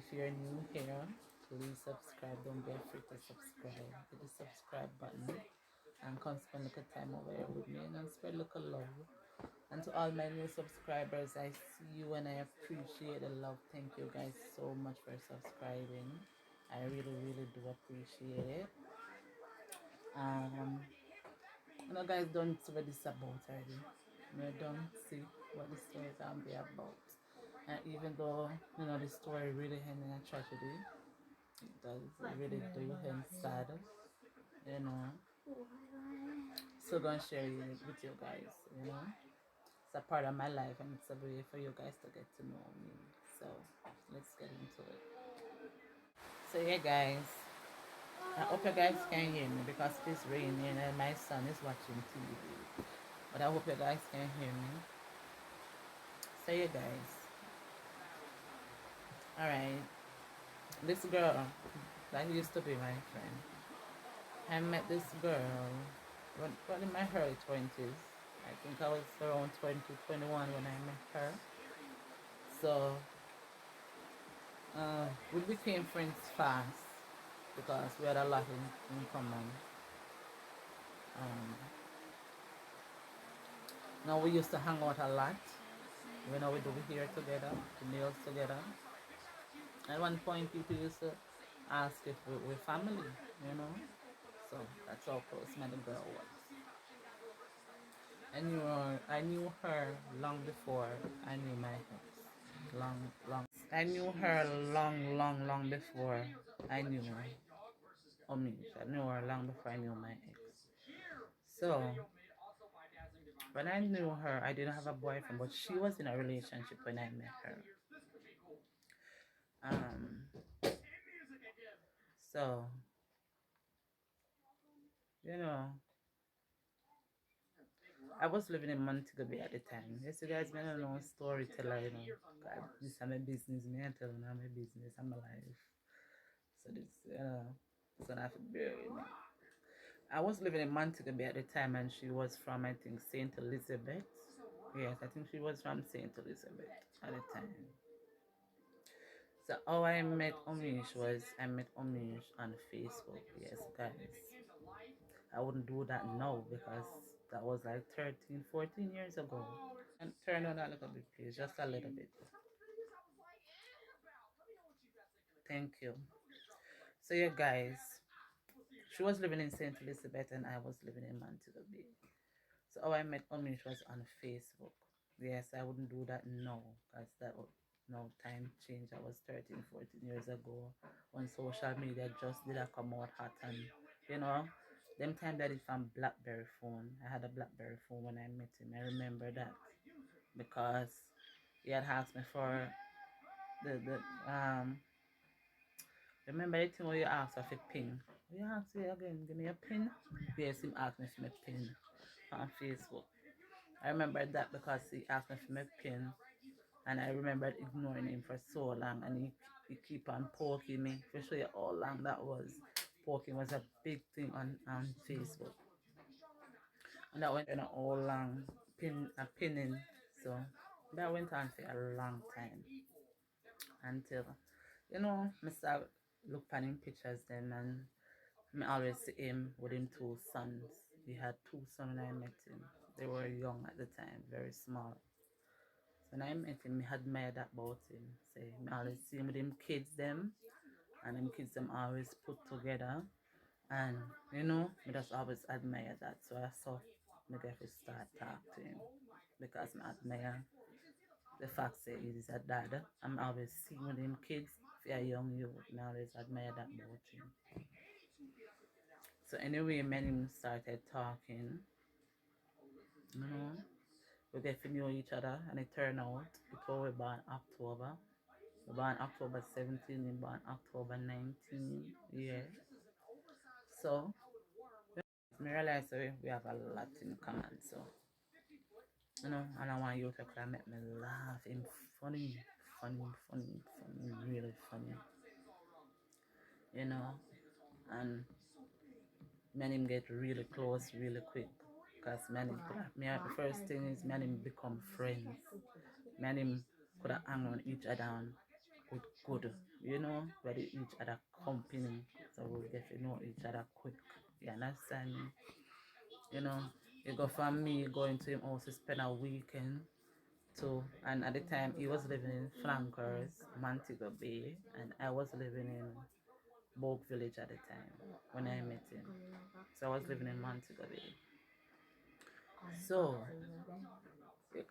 If you're new here, please subscribe. Don't be afraid to subscribe. Hit the subscribe button and come spend a little time over here with me and spread a little love. And to all my new subscribers, I see you and I appreciate the love. Thank you guys so much for subscribing. I really, really do appreciate it. You know, guys, don't see what this is about already. You don't see what the story is gonna be about. And even though you know the story really ended in a tragedy, it does really do end sad. You know, so gonna share it with you guys. You know, it's a part of my life, and it's a way for you guys to get to know me. So let's get into it. So yeah, guys, I hope you guys can hear me because it's raining and my son is watching TV. But I hope you guys can hear me. So yeah, guys. All right, this girl that used to be my friend. I met this girl when in my early 20s. I think I was around 20, 21 when I met her. So we became friends fast because we had a lot in common. Um, now we used to hang out a lot. You know, we do here together, the meals together. At one point, people used to ask if we're family, you know. So that's how close my girl was. I knew her long before I knew my ex. Long, long. I knew her long before I knew Omish. I knew her long before I knew my ex. So when I knew her, I didn't have a boyfriend, but she was in a relationship when I met her. Um, so you know, I was living in Montego Bay at the time. Yes, you guys, man, I don't know storyteller, you know. God, this is my business, man. I tell you, I'm my business, I'm alive. So this, so I have to bear with me. I was living in Montego Bay at the time, and she was from, I think, Saint Elizabeth. Yes, I think she was from Saint Elizabeth at the time. So how I met Omish was I met Omish on Facebook. Yes, guys. I wouldn't do that now because that was like 13, 14 years ago. And turn on a little bit, please, just a little bit. Thank you. So yeah, guys, she was living in Saint Elizabeth and I was living in Montego Bay. So how I met Omish was on Facebook. Yes, I wouldn't do that now because that would no time change. I was 13, 14 years ago when social media just did come out hot and you know, them time that it's from Blackberry phone. I had a Blackberry phone when I met him. I remember that because he had asked me for the remember the thing where you asked for a pin. You asked me again, give me a pin. Yes, him asked me for my pin on Facebook. I remember that because he asked me for my pin and I remembered ignoring him for so long and he keep on poking me. For show you how long that was. Poking was a big thing on Facebook. And that went on all long pinning. So that went on for a long time. Until you know, I start look at him pictures then and I always see him with him two sons. He had two sons when I met him. They were young at the time, very small. So when I met him, I admired that about him. Say, I always see him with him kids them, and them kids them always put together. And you know, I just always admire that. So I saw me get to start talk to him because I admire the fact that he is a dad. I'm always seeing with him kids for a young youth. I always admire that about him. So anyway, me and him started talking. You know, we get to know each other, and it turned out before we born October. We born October 17, we born October 19. Yeah. So I realized we have a lot in common. So you know, and I want you to make me laugh. Him funny, really funny. You know, and me and him get really close really quick. Because the first thing is me and him become friends. Me and him could have hang on each other and good, you know, where they each other company, so we get to know each other quick. You understand me? You know, you go from me going to him house to spend a weekend too. And at the time, he was living in Flankers, Montego Bay, and I was living in Bogue Village at the time when I met him. So I was living in Montego Bay. So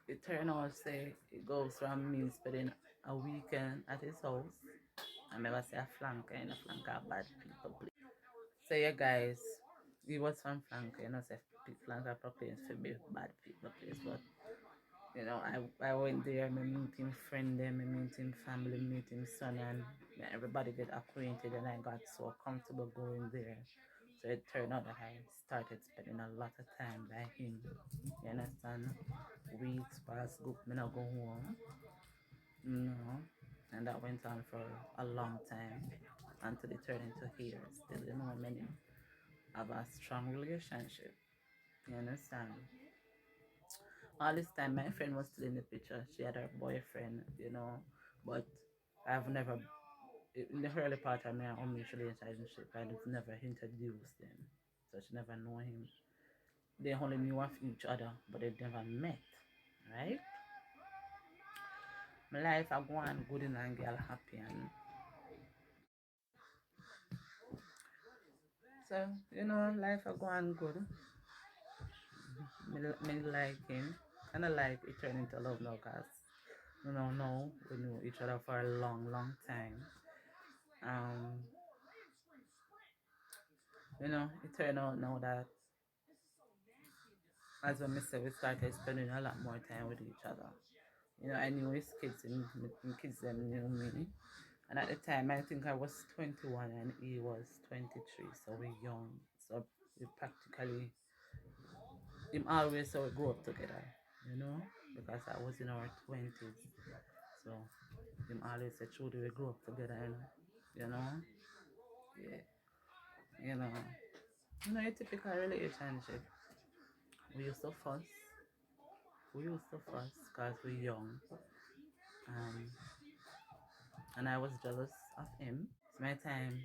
it turned out say it goes from me spending a weekend at his house. I never say a flanker and a flanker bad people play. So yeah guys, he was from flanker, you know, say flanker place for be bad people place, but you know, I went there, I meet him friend them, I meet him family, meet him son, and everybody get acquainted, and I got so comfortable going there. So it turned out that I started spending a lot of time by him. You understand? Weeks past, go, me not go home. No. And that went on for a long time until it turned into years. Still, you know, many have a strong relationship. You understand? All this time, my friend was still in the picture. She had her boyfriend, you know, but I've never, in the early part of my own relationship, I've never introduced them. So she never know him. They only knew of each other, but they never met, right? My life I go on good and girl happy and so you know life I go on good. Me like him and I like it turned into love now cause you know now we knew each other for a long time. Um you know it turned out now that as when we said we started spending a lot more time with each other. You know, I knew his kids and kids them knew me. And at the time, I think I was 21 and he was 23, so we're young. So we practically, him always so we grew up together, you know, because I was in our 20s. So him always said, Trudy, we grew up together, and, you know, yeah, you know, a typical relationship. We used to fuss, because we're young. Um, and I was jealous of him. It's my time,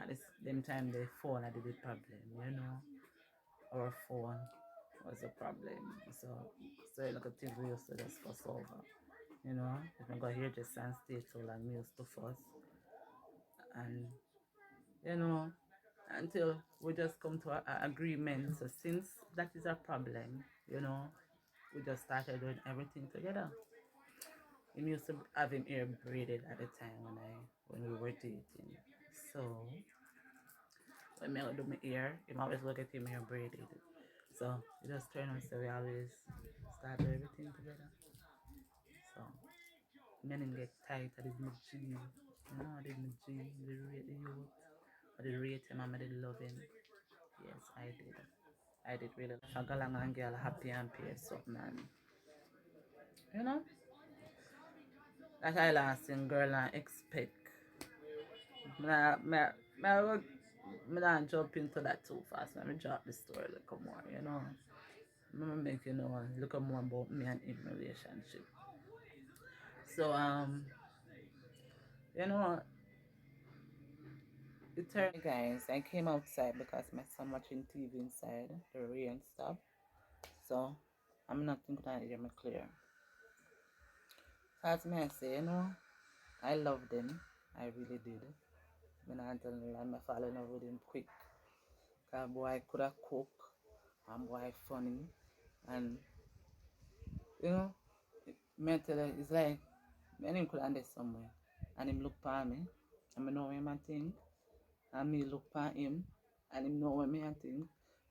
at this them time, the phone I did the problem, you know. Our phone was a problem. So like a thing we used to just fuss over. You know, if I got here just and stay too long, we used to fuss. And you know, until we just come to a agreement. So since that is a problem, you know, we just started doing everything together. He used to have him hair braided at the time when we were dating. So when I do my hair, he always look at him hair braided. So we just turn out so we always start do everything together. So men get tight, I did my G, you know, I did my G, I did rate the youth, I did rate him, I did love him. Yes, I did. I did really. I got along and girl happy and peace up, man. You know? That I last thing girl and expect. Me not jump into that too fast. Let me drop the story a little more, you know. I'm make you know a little more about me and him relationship. So you know, it turned guys, I came outside because my son watching TV inside. The rain stopped. So I'm not thinking I hear me clear. So as me I say, you know, I loved him. I really did. When I tell you I'm falling in love with him quick. Cause boy could have cook and boy funny and you know me tell you, it's like me him could under somewhere and him look for me and me know him and think and me look for him and him know me and think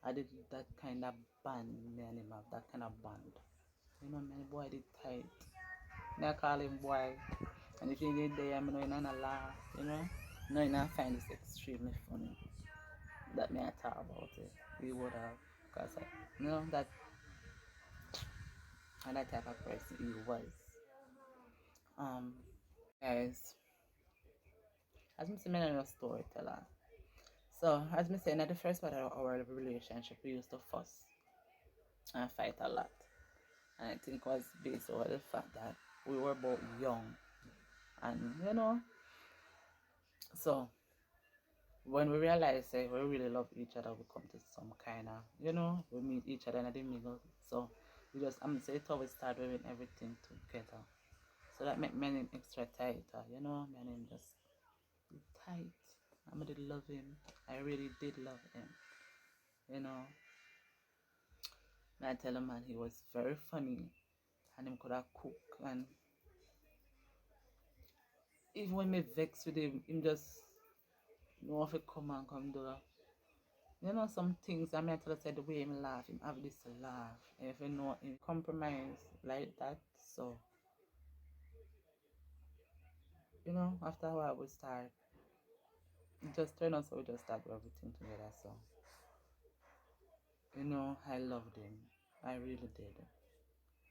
I did that kind of band me and him have that kind of band. You know me boy did tight. Me I call him boy and if he did there I know he not laugh, you know. No, you not find this extremely funny. That me I thought about it. We would have, because you know that and that type of person he was. Um, guys, as me say, I'm a storyteller. So as me say, in the first part of our relationship, we used to fuss and fight a lot, and I think was based on the fact that we were both young, and you know, So when we realize that we really love each other, we come to some kind of, we meet each other in the middle. So we just, I'm say it always start doing everything together. So that make me extra tighter, my name just tight. I did love him. I really did love him. And I tell him, man, he was very funny, and him could have cook. And even when me vex with him just know if he come and come do that. Some things I mean, I tell us the way him laugh, him have this laugh. And if you know him compromise like that, so after a while we start. It just turn out so we just start everything together. So I loved him. I really did.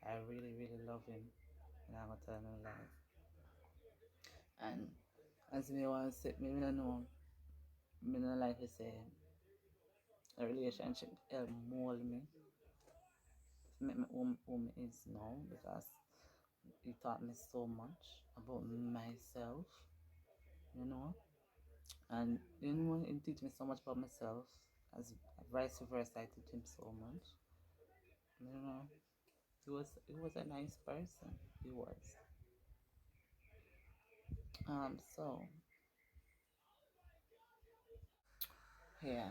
I really, really love him. And I'm gonna tell him life. And as me want to say, me don't know, me don't like to say a relationship help mold me. Make me who me is now because he taught me so much about myself, you know. And he teach me so much about myself. As vice versa, I teach him so much. You know, he was a nice person. He was. So yeah.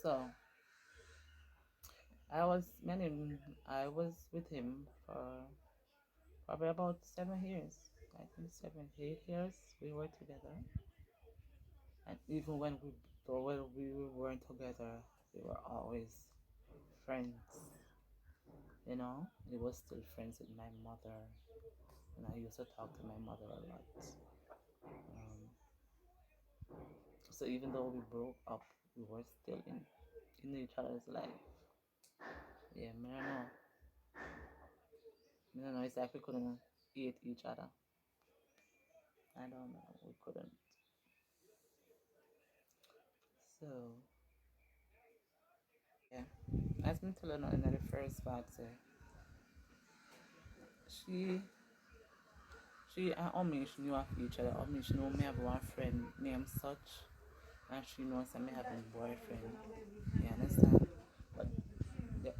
So I was with him for probably about 7 years. I think 7, 8 years we were together. And even when we weren't together, we were always friends. He was still friends with my mother, and I used to talk to my mother a lot. Um, so even though we broke up, we were still in each other's life. Yeah, I don't know. It's like we couldn't eat each other. I don't know. We couldn't. So yeah, as me telling her in the first part, she she and Omish knew of each other. Omish knew me have one friend named Such, and she knows that me have a boyfriend. You understand? But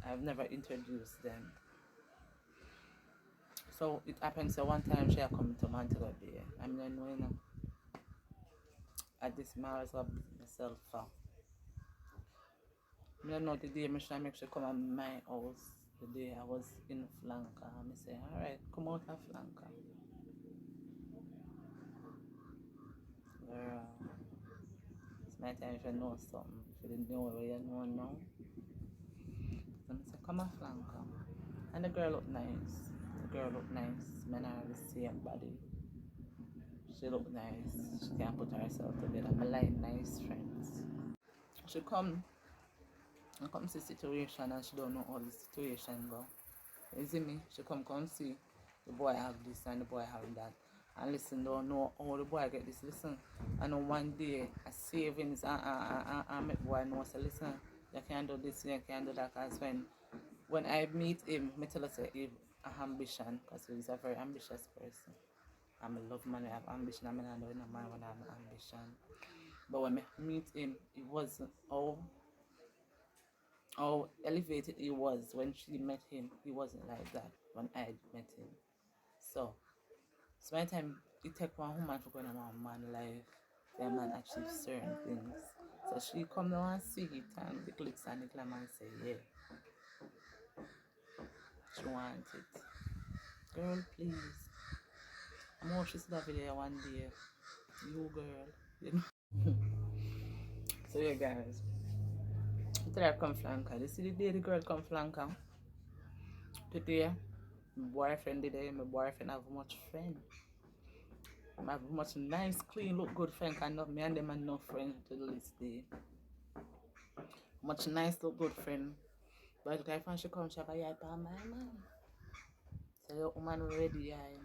I've never introduced them. So it happened. So one time she had come to Montego Bay. I mean, I know, at this marriage of myself. I don't know the day I should make sure come at my house. The day I was in Flanker. I say, alright, come out of Flanker. Girl, it's my time if you know something. If you didn't know what you know now. So I say, come off Flanker. And the girl looked nice. The girl looked nice. Men are the same body. She looked nice. She can put herself together. I like nice friends. She come and come see situation and she don't know how the situation go. You see me? She come see the boy have this and the boy have that. And listen, don't know how the boy get this. Listen, I know one day a savings and make boy know say listen, you can do this, you can do that. Cause when I meet him, I tell her say he have ambition because he's a very ambitious person. I'm a love man, I have ambition. I mean, I know in a man when I have ambition. But when I meet him, it wasn't how elevated he was when she met him. He wasn't like that when I met him. So my time it take one woman for going on a man life, the man achieve certain things. So she come down and see it and the clicks and the glamour and say, yeah, she want it. Girl, please. I'm sure she's gonna be there one day. You girl. So yeah guys. Today I come flanker. You see the day the girl come flanker? Today my boyfriend today, my boyfriend have much friend. I have much nice, clean, look good friend. Can not me and them are no friends to this day. Much nice, look good friend. But the guy from she come shop, I my man. So your woman ready, yeah.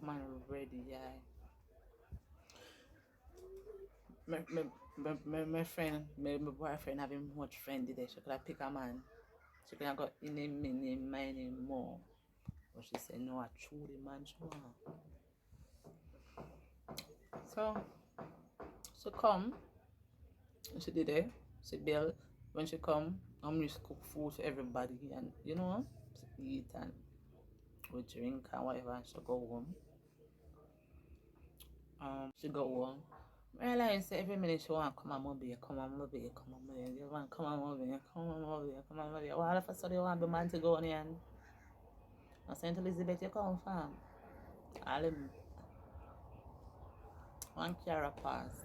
Woman ready, yeah. My friend, my boyfriend having much friend today. She could have pick a man. She could have got in a mini, many more. But she said no, I truly man she want. So She come, she did it. She built. When she come, I'm used to cook food for everybody, and you know, she eat and we drink and whatever. And she go home. She go home. Realize every minute she want come on mobile, come on mobile, come on mobile. You want come on mobile, come on mobile, come on mobile. All of a sudden you want the man to go on and Saint Elizabeth you come from. All him one carry pass.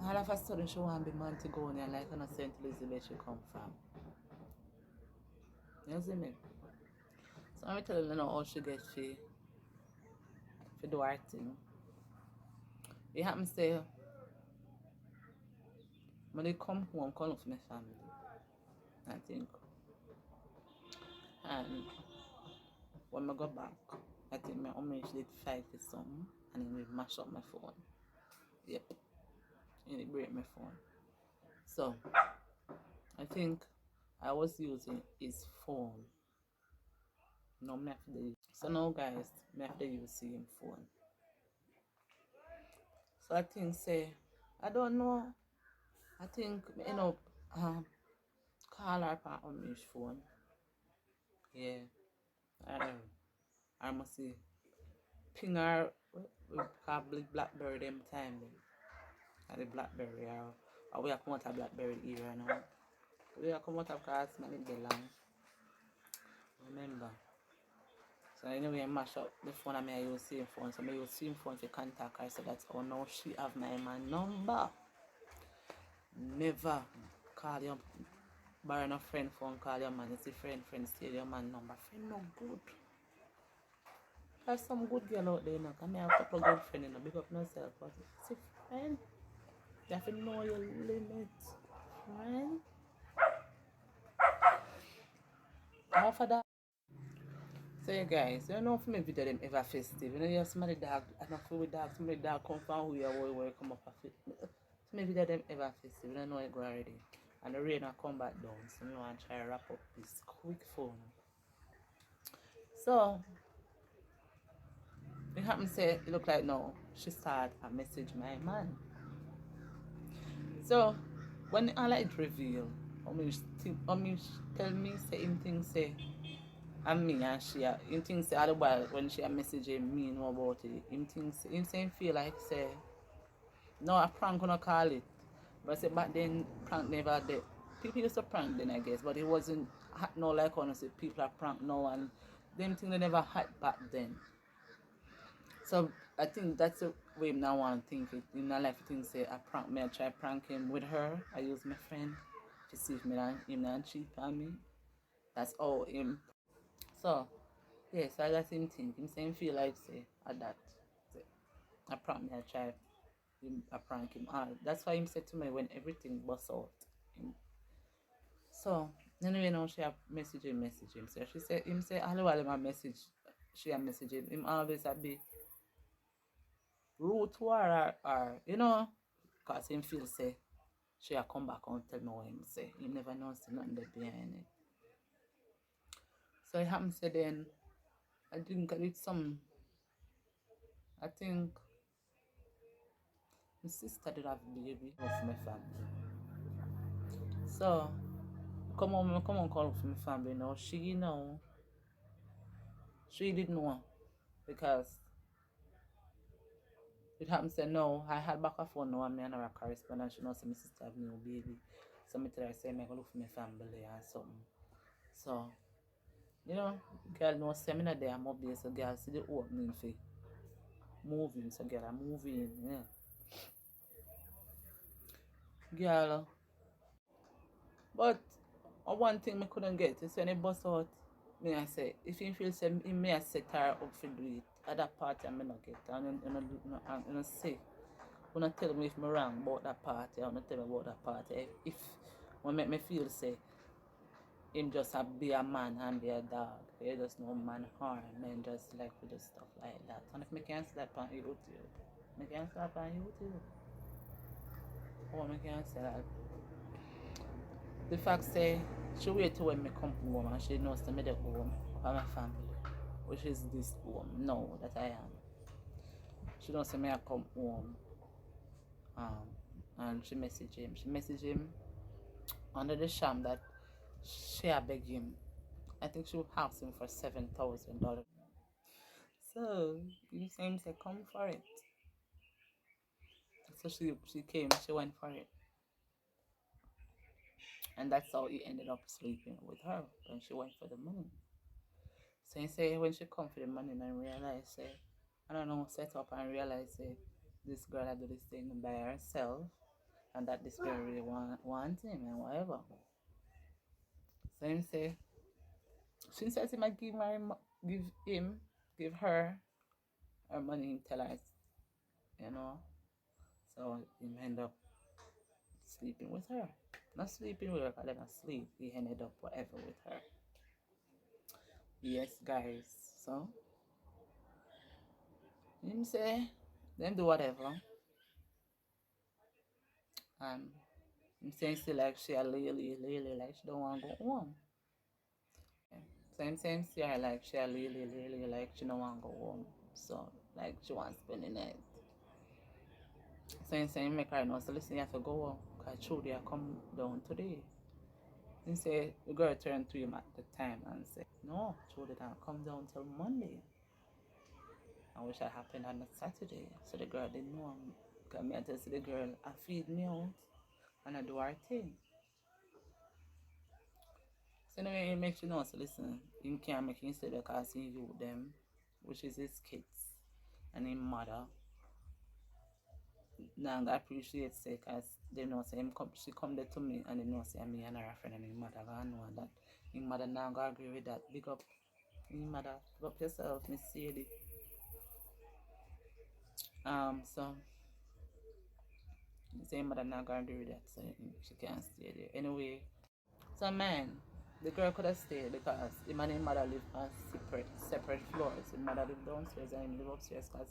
All of a sudden she want the man to go on and like on Saint Elizabeth she come from. You see me? So I'm telling you now how she get for do her thing. It happens to say when they come home, come for my family. I think. And when I go back, I think my mom did fight with something and then we mash up my phone. Yep. And it break my phone. So I think I was using his phone. No, me have to use. So now guys, me have to use him phone. So I think say I don't know. I think you know call her on my phone. Yeah. I must say ping her probably Blackberry them time then. At the Blackberry or we are come out of Blackberry era now. We are come out of cars man it belong. Remember. So anyway I mash up the phone and I use same phone. So I use same phone to contact her. So that's how now she have my man number. Never call your borrow no friend phone, call your man. It's a friend steal your man number. Friend no good. There's some good girl out there, you know. Come here, a couple of good friends, you know. Big up yourself, but it's a friend. You have to know your limits, friend. How for that? So, you guys, you know, for me, video them ever festive. You know, you have somebody dog, I don't feel with dog, somebody dog come from who you are, where you come up a fit. So, me video them ever festive. You don't know it go already. And the rain will come back down. So, you want to try to wrap up this quick phone. So, it happens to say, it look like now, she start a message my man. So, when I like reveal, tell me, say, him thing say, and me and she, him thing say, other while when she a messaging me know about it, him say, him feel like, say, no, a prank gonna call it. But I say, back then, prank never did. People used to prank then, I guess, but it wasn't hot now like honestly, people are prank now, and them thing they never hot back then. So I think that's the way now want to think it. In my life, I think say I prank me, I try prank him with her. I use my friend to see if him not cheat on me. That's all him. So yeah, so I got him think. Him say him feel like say at that. Say, I prank me, I try him, I prank him hard. That's why him said to me when everything bust out. So anyway now she have message him. So she said him say all the while my message she a message him always a be rude to her or you know, cause him feel say she a come back and tell me what him say. He never knows nothing there behind it. So it happens to then I think I did some I think my sister did have a baby of my family. So come on call for my family now. She know she didn't know because it happens to no, I had back a phone now and me and her correspondence. She knows my sister have new baby. So me tell her say me go look for my family or something. So, you know, girl no say me not there I'm up there, so girl see the opening for moving, so girl I'm moving, yeah. Girl but one thing me couldn't get is when he bust out me I say if he feel say he may set her up for do it at that party I may not get and you say when I tell me if me wrong about that party or not tell me about that party if when make me feel say him just be a man and be a dog. You just know man harm men just like to do stuff like that. And if me can't slap on YouTube, me can't slap on YouTube. Oh, me can't say that. The fact say she wait till when me come home and she knows that me the home for my family, which is this home now that I am. She don't say me I come home. And she message him. She message him under the sham that she a beg him. I think she asked him for $7,000. So you same say come for it. So she came, she went for it. And that's how he ended up sleeping with her when she went for the money. So he say when she come for the money and realize say, I don't know, set up and realize say this girl had do this thing by herself and that this girl really want him and whatever. So him say she says he might give her money him tell her, you know. So he end up sleeping with her. Not sleeping with her, because they not sleep. He ended up whatever with her. Yes, guys. So him say them do whatever. And him saying still like she a lily, like she don't want to go home. So him saying see her like she a lily, like she don't want to go home. So like she wants to spend the night. So him saying make her know, so listen, you have to go home. Because Trudy I come down today. He say the girl turned to him at the time and said, no, Trudy don't come down till Monday. I wish that happened on a Saturday. So the girl didn't know. Because me I tell the girl, I feed me out and I do our thing. So anyway, he makes you know, so listen, he can't make him stay because he youth them, which is his kids and his mother. Now I appreciate say because they know say she come there to me and they know say me and her friend and his mother gonna know that his mother now gonna agree with that. Big up his mother, big up yourself, Miss Sadie. So the same mother not gonna agree with that, so she can't stay there. Anyway, so man, the girl could have stayed because him and his mother live on separate floors. His mother live downstairs and he live upstairs because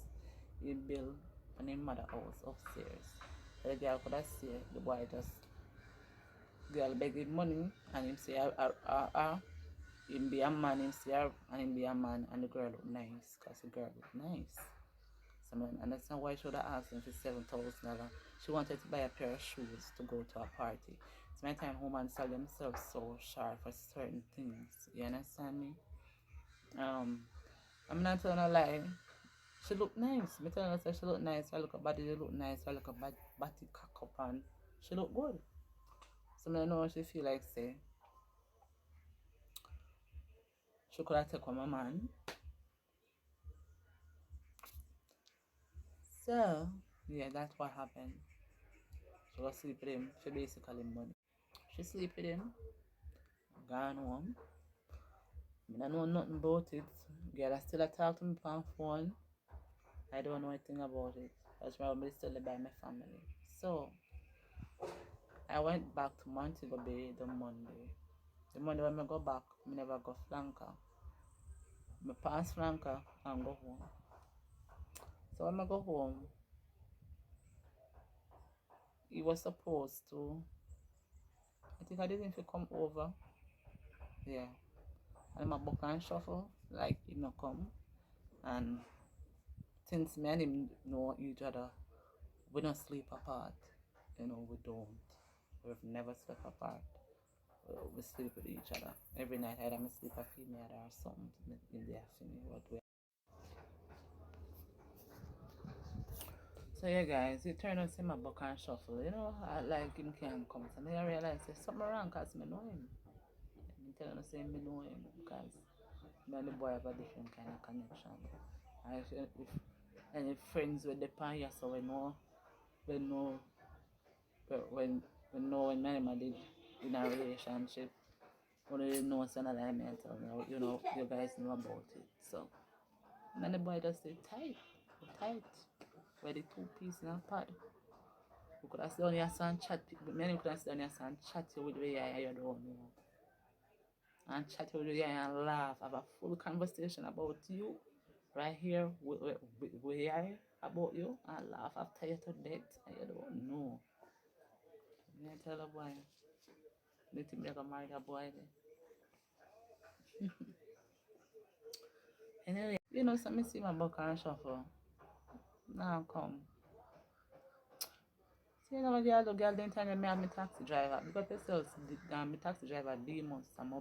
he built on his mother house upstairs. So the girl could have stayed. The boy just girl beg him money and him say him be a man, him say and him be a man and the girl look nice because the girl look nice. So man, and that's not why she would have asked him for $7,000. She wanted to buy a pair of shoes to go to a party. It's my time women sell themselves so sharp for certain things. You understand me? I'm not telling a lie. She look nice. Me telling her say she look nice. I look her body, she look nice. I look her body cock up and she look good. So I know she feel like say she could have taken my man. So yeah, that's what happened. She was sleep with him. She basically money. She sleep with him. Gone home. I don't know nothing about it. Girl, I still talk to me on phone. I don't know anything about it. That's why I'm still by my family. So I went back to Montego Bay the Monday. The Monday when I go back, I never go flanker. I pass flanker and go home. So when I go home, he was supposed to, I think I didn't feel come over. Yeah. And my book and shuffle, like he not come. And since me and him know each other, we don't sleep apart. You know, we don't. We've never slept apart. We sleep with each other. Every night either I sleep a female or something in the afternoon. So yeah guys, it turned out to my book and shuffle. You know, I like him can come. So I realized there's something wrong because I know him. I'm telling you say I know him because me and the boy have a different kind of connection. If any friends with the pan here so we know when when me and him did in a relationship. Only know it's another mental, you know, you guys know about it. So, and the boy just say tight. Where the two piece in a pad. You could have sit down here and chat, many could have sit down here and chat you with the you don't know. And chat you with the and laugh, have a full conversation about you, right here, with AI about you, and laugh after you to death, and you don't know. I tell a boy, they think they're going to marry a boy there. Anyway, you know, so me see my book and shuffle. Now come. See, you know what girl do? Girl, the internet me have my taxi driver. Because yourself, my taxi driver, D months, I'm